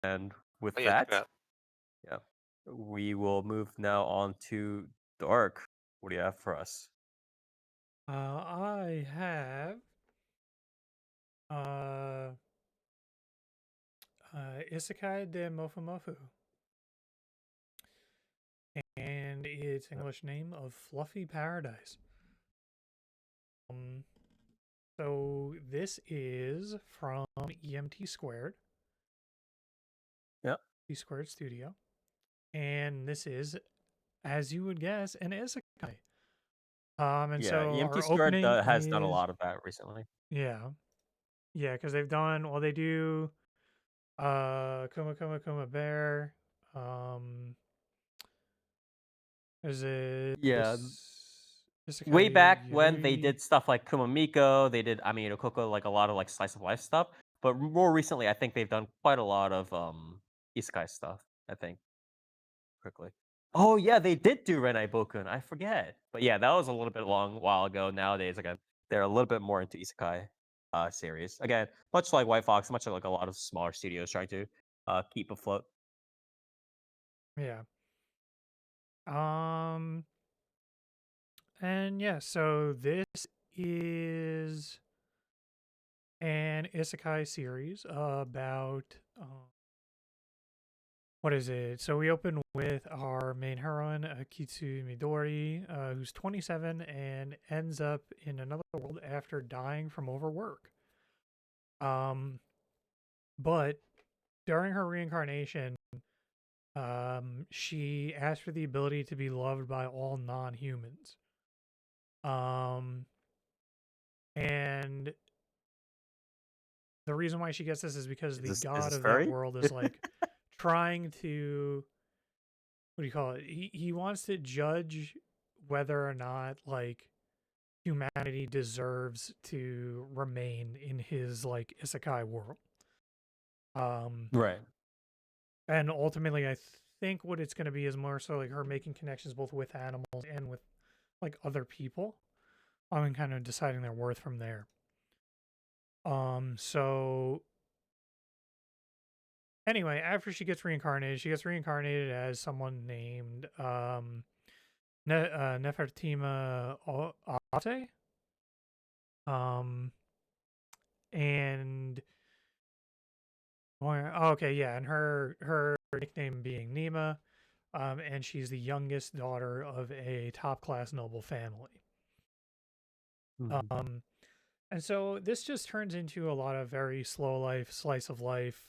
And with Oh, yeah, do that, that. yeah, we will move now on to Dark. What do you have for us? I have uh, Isekai de Mofumofu, and its Uh, English name of Fluffy Paradise. Um, so this is from EMT Squared, Yeah, T Squared Studio, and this is, as you would guess, an Isekai. And yeah. so EMT our Squared opening has done a is lot of that recently. yeah, yeah, because they do Kuma Kuma Kuma Bear. Um, is it Yeah, way Isekai back when they Yuri? did stuff like Kumamiko, they did Ami no Koko, like a lot of like slice of life stuff. But more recently, I think they've done quite a lot of isekai stuff. I think quickly. Oh yeah, they did do Renai Bokun. I forget, but yeah, that was a little bit long while ago. Nowadays, again, they're a little bit more into isekai series. Again, much like White Fox, much like a lot of smaller studios trying to keep afloat. Yeah. Um, and yeah, so this is an isekai series about what is it? So we open with our main heroine, Kitsu Midori, who's 27 and ends up in another world after dying from overwork. Um, but during her reincarnation, she asked for the ability to be loved by all non-humans. Um, and the reason why she gets this is because the Is god this of that furry? world is like trying to, what do you call it? He wants to judge whether or not like humanity deserves to remain in his like isekai world. Um, Right. and ultimately, I think what it's going to be is more so like her making connections both with animals and with like other people. And kind of deciding their worth from there. So anyway, after she gets reincarnated as someone named Nefertima Ate. Um, and okay, yeah, and her nickname being Nima. And she's the youngest daughter of a top class noble family. Mhm. Um, and so this just turns into a lot of very slow life, slice of life,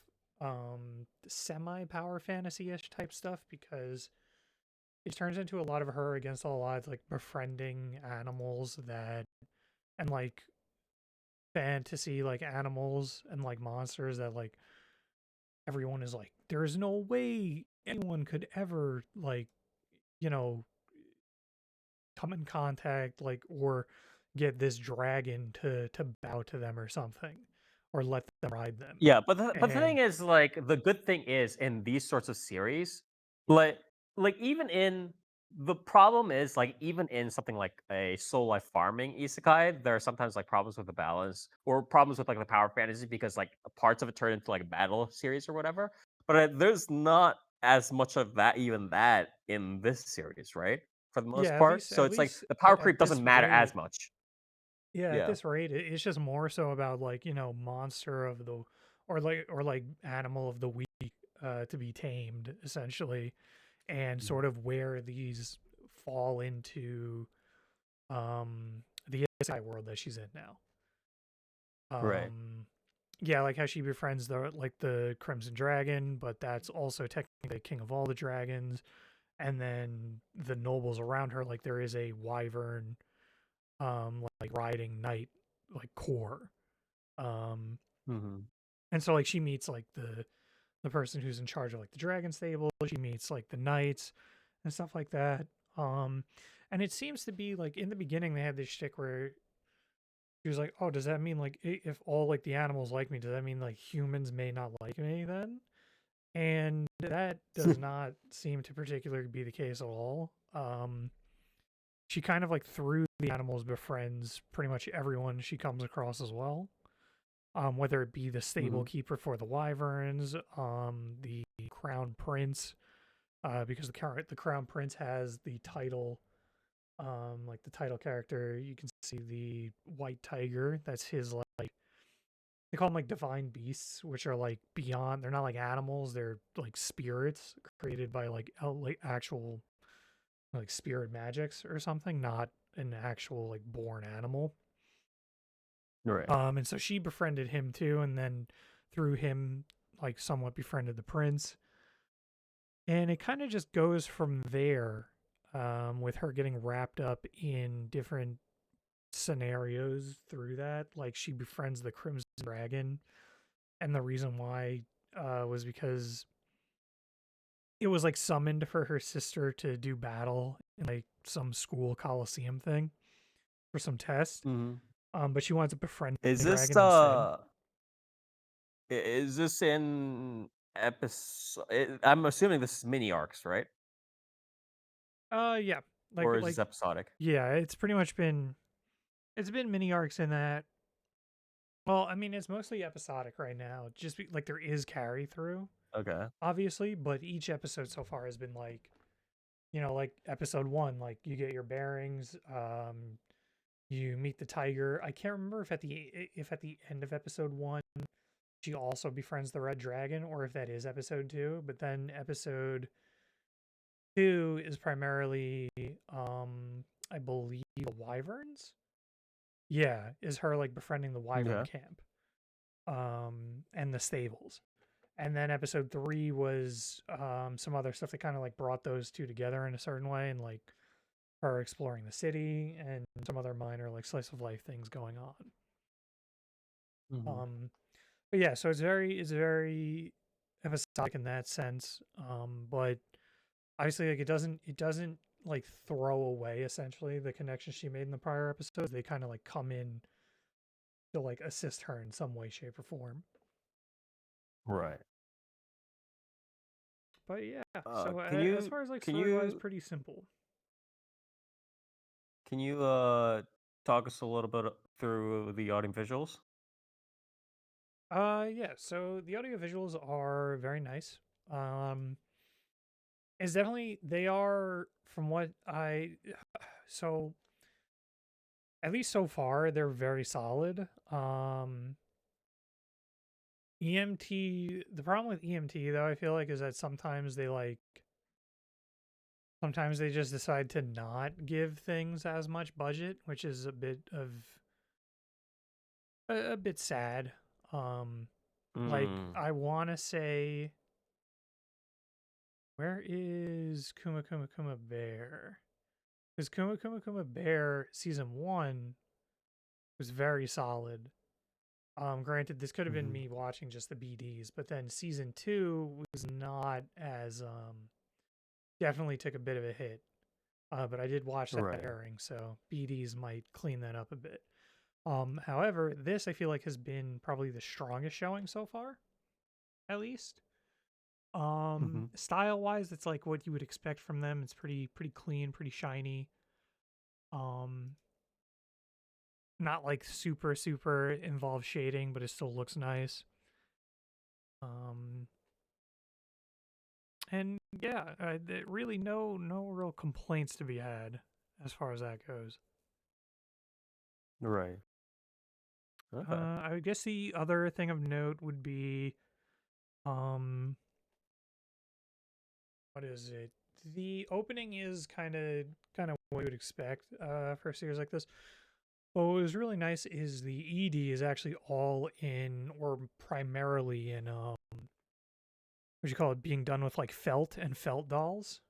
semi power fantasy ish type stuff because it turns into a lot of her against all odds, like befriending animals that and like fantasy like animals and like monsters that like everyone is like, there's no way anyone could ever like, you know, come in contact like or get this dragon to bow to them or something or let them ride them. Yeah, but the thing And is, like, the good thing is in these sorts of series, like even in the problem is like even in something like a soul life farming isekai, there are sometimes like problems with the balance or problems with like the power fantasy because like parts of it turn into like a battle series or whatever. But there's not as much of that even that in this series, right? For the most yeah, part, so at it's like least the power at creep doesn't this matter as rate, much. yeah, at Yeah. this rate, it's just more so about like, monster of the or like animal of the week to be tamed essentially and Mhm. sort of where these fall into the isekai world that she's in now. Right. Yeah, like how she befriends the Crimson Dragon, but that's also technically the king of all the dragons. And then the nobles around her, like there is a wyvern, like riding knight, like core. Um, Mhm. and so like she meets like the person who's in charge of like the dragon stable. She meets like the knights and stuff like that. Um, and it seems to be like in the beginning they had this shtick where she was like, "Oh, does that mean like if all like the animals like me, does that mean like humans may not like me then?" And that does not seem to particularly be the case at all. She kind of like through the animals befriends pretty much everyone she comes across as well. whether it be the stable Mhm. keeper for the wyverns, the crown prince, because the crown prince has the title, like the title character. You can see the white tiger. That's his, like, they call them like divine beasts, which are like beyond. They're not like animals. They're like spirits created by like actual like spirit magics or something, not an actual like born animal. Right. And so she befriended him too, and then through him, like somewhat befriended the prince. And it kind of just goes from there, with her getting wrapped up in different scenarios through that. Like she befriends the Crimson Dragon, and the reason why was because it was like summoned for her sister to do battle in like some school coliseum thing for some test. Mhm. But she wanted to befriend Is the this dragon instead. is this in episode? I'm assuming this is mini arcs, right? Yeah, Or is this episodic? yeah, it's been mini arcs in that. Well, I mean, it's mostly episodic right now. Like there is carry through, Okay. obviously, but each episode so far has been like, like episode one, like you get your bearings, you meet the tiger. I can't remember if at the end of episode one she also befriends the red dragon, or if that is episode two. But then episode two is primarily, I believe, the wyverns. Yeah, is her like befriending the wyvern Okay. camp, and the stables. And then episode three was some other stuff that kind of like brought those two together in a certain way, and like her exploring the city and some other minor like slice of life things going on. Mhm. Um, but yeah, so it's very episodic in that sense. But obviously, like it doesn't like throw away essentially the connection she made in the prior episodes. They kind of like come in to like assist her in some way, shape, or form. Right. But yeah, Uh, so can as you far as like can story wise, you pretty simple. can you talk us a little bit through the audio visuals? Yeah, so the audio visuals are very nice. Um, it's definitely they are from what I so at least so far they're very solid. EMT, the problem with EMT though, I feel like, is that sometimes they just decide to not give things as much budget, which is a bit sad. Um, like Mm. I want to say, where is Kuma Kuma Kuma Bear? Because Kuma Kuma Kuma Bear season one was very solid. Granted, this could have been Mhm. me watching just the BDs, but then season two was not as definitely took a bit of a hit. But I did watch that Right. airing, so BDs might clean that up a bit. However, this I feel like has been probably the strongest showing so far, at least. Mhm. Style wise, it's like what you would expect from them. It's pretty clean, pretty shiny. Um, Not like super involved shading, but it still looks nice. Um, and yeah, really no real complaints to be had as far as that goes. Right. Okay. I would guess the other thing of note would be, um, what is it? The opening is kind of what you would expect for a series like this. But what was really nice is the ED is actually all in, or primarily in, what you call it, being done with like felt and felt dolls.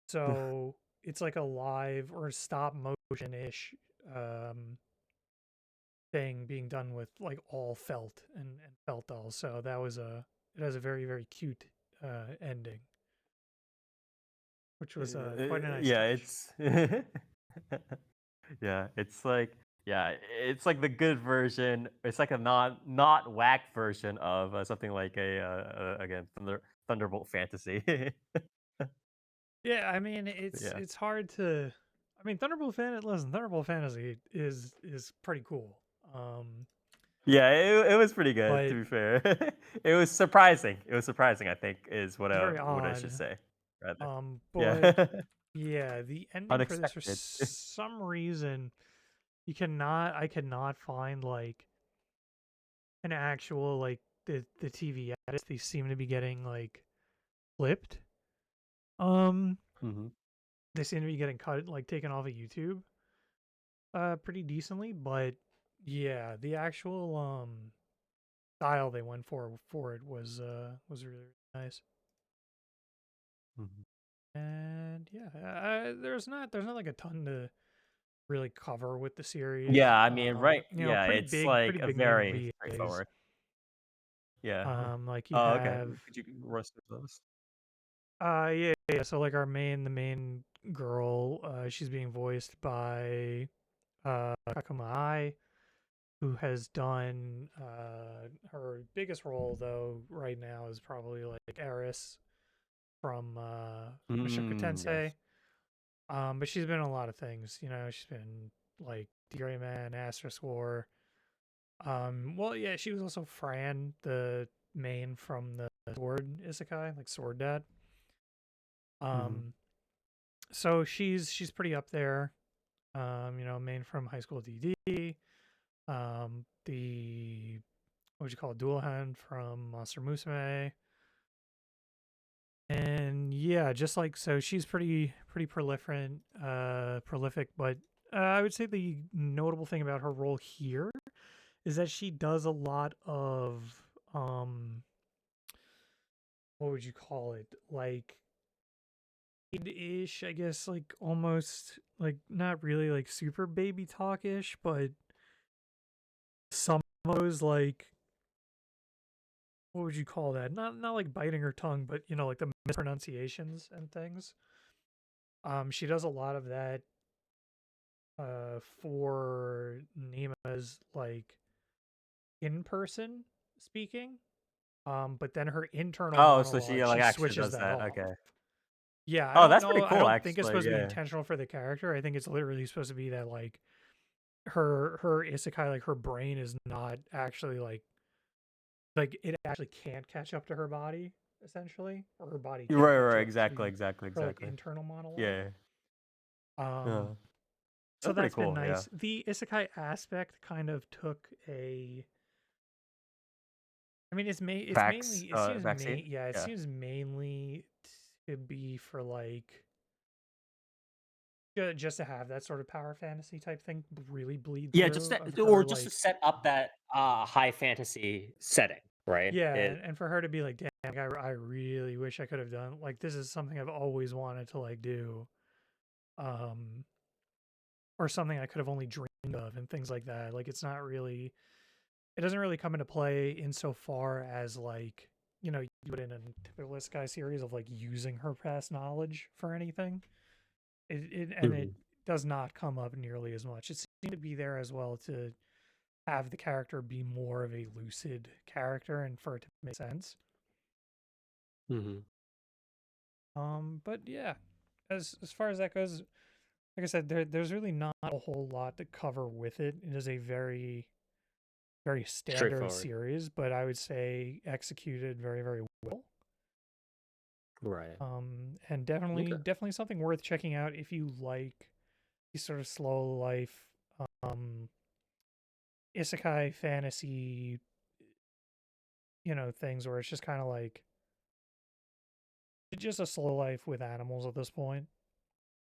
So it's like a live or stop motion ish, um, thing being done with like all felt and felt dolls. So it has a very cute ending, which was quite a nice Yeah, touch. it's yeah, it's like the good version. It's like a not whack version of something like a again Thunderbolt Fantasy. Yeah, I mean Yeah. it's hard to. I mean, Thunderbolt Fantasy. Listen, Thunderbolt Fantasy is pretty cool. Um, Yeah, it was pretty good, to but be fair. It was surprising. It was surprising, I think, is it's very what I should odd. say, rather. But Yeah. yeah, the ending for this for Unexpected. some reason I cannot find like an actual like the TV edits. They seem to be getting like flipped. Um, Mhm. they seem to be getting cut like taken off of YouTube pretty decently, but yeah, the actual style they went for it was really, really nice. Mhm. And yeah, there's not like a ton to really cover with the series. Yeah, I mean, right, You know, yeah, it's like pretty a big name very VAs. straightforward. Yeah. Like you Oh, okay. have Could you run through those? yeah, so like the main girl, she's being voiced by Kakumai, who has done her biggest role though right now is probably like Eris from Mushoku Mm, Tensei. yes. But she's been in a lot of things, you know, she's been like The Gray Man, Asterisk War. Well, yeah, she was also Fran, the main from the Sword Isekai, like Sword Dad. Mhm. Um, so she's pretty up there. You know, main from High School DD. The what would you call it, Dual Hand from Monster Musume. And yeah, just like so, she's pretty prolific. But I would say the notable thing about her role here is that she does a lot of um, what would you call it, like ish, I guess, like almost like not really like super baby talk ish, but some of those like what would you call that? Not like biting her tongue, but you know, like the mispronunciations and things. She does a lot of that for Nima's like in person speaking. But then her internal Oh, so she, monologue, like, she actually switches does that that, off. okay. Yeah, Oh, that's pretty I cool, don't think it's actually, supposed to be yeah. intentional for the character. I think it's literally supposed to be that like her isekai, like her brain is not actually like it actually can't catch up to her body essentially, or her body can't catch Right, up exactly, to her like exactly. internal monologue. Yeah. Um, Uh, so that's pretty that's been cool, yeah. nice. The isekai aspect kind of took a. I mean, it seems Vaccine? yeah, it Yeah. seems mainly to be for like just to have that sort of power fantasy type thing really bleed Yeah, just through that, of or her just to like set up that high fantasy setting, right? yeah, It and for her to be like, damn, like, I really wish I could have done like this is something I've always wanted to like do, um, or something I could have only dreamed of and things like that. Like it's not really, it doesn't really come into play insofar as like you know you would in a typical Isekai series of like using her past knowledge for anything. It Mhm. does not come up nearly as much. It seemed to be there as well to have the character be more of a lucid character and for it to make sense. Mhm. But yeah, as far as that goes, like I said, there's really not a whole lot to cover with it. It is a very standard Straightforward. series, but I would say executed very well. Right. And Okay. definitely something worth checking out if you like these sort of slow life, um, isekai fantasy, you know, things where it's just kind of like it's just a slow life with animals at this point.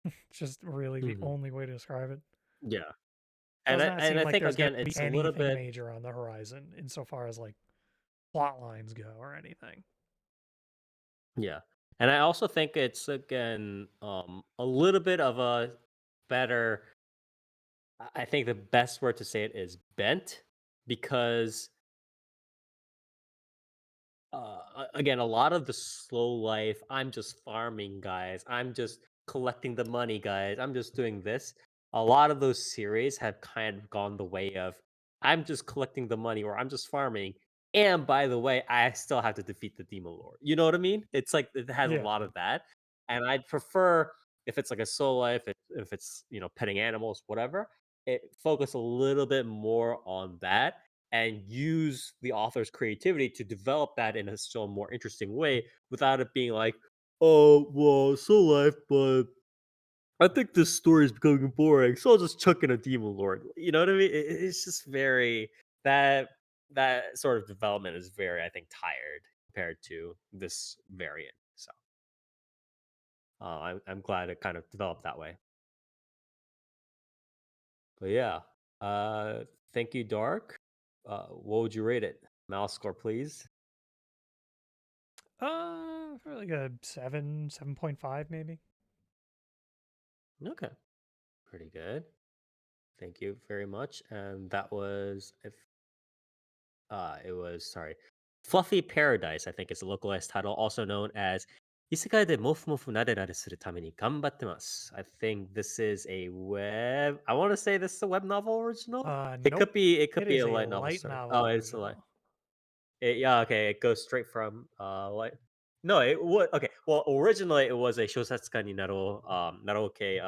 It's just really the Mhm. only way to describe it. Yeah. Does not And seem I like think there's going again to be it's a little anything bit, major on the horizon insofar as like plot lines go or anything. yeah. And I also think it's again a little bit of a better, I think the best word to say it is bent, because again, a lot of the slow life, I'm just farming, guys. I'm just collecting the money, guys. I'm just doing this. A lot of those series have kind of gone the way of I'm just collecting the money or I'm just farming. And by the way, I still have to defeat the demon lord. You know what I mean? It's like it has a Yeah. lot of that. And I'd prefer if it's like a slow life, if it's, you know, petting animals, whatever, it focus a little bit more on that and use the author's creativity to develop that in a still more interesting way without it being like, oh, well, so life, but I think this story is becoming boring, so I'll just chuck in a demon lord. You know what I mean? It's just very that that sort of development is very, I think, tired compared to this variant. So I'm glad it kind of developed that way. But yeah, thank you, Dark. What would you rate it? Mouse score, please. For like a 7.5 maybe. Okay, pretty good. Thank you very much. And that was if it was sorry, Fluffy Paradise. I think is the localized title, also known as Isekai de Mofumofu Nadenade suru Tame ni Ganbattemasu. I think this is a web. I want to say this is a web novel original. It Nope. could be. It could It be is a a light novel light story. novel Oh, it's a light. original. Yeah, okay. It goes straight from like no, it was okay. Well, originally it was a Shosetsuka ni Naroke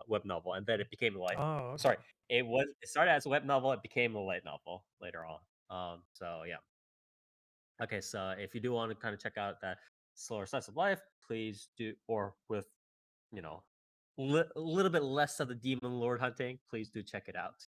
web novel, and then it became a light. Oh, okay. Sorry, it started as a web novel, it became a light novel later on. So yeah. Okay, so if you do want to kind of check out that slower slice of life, please do, or with you know a little bit less of the demon lord hunting, please do check it out.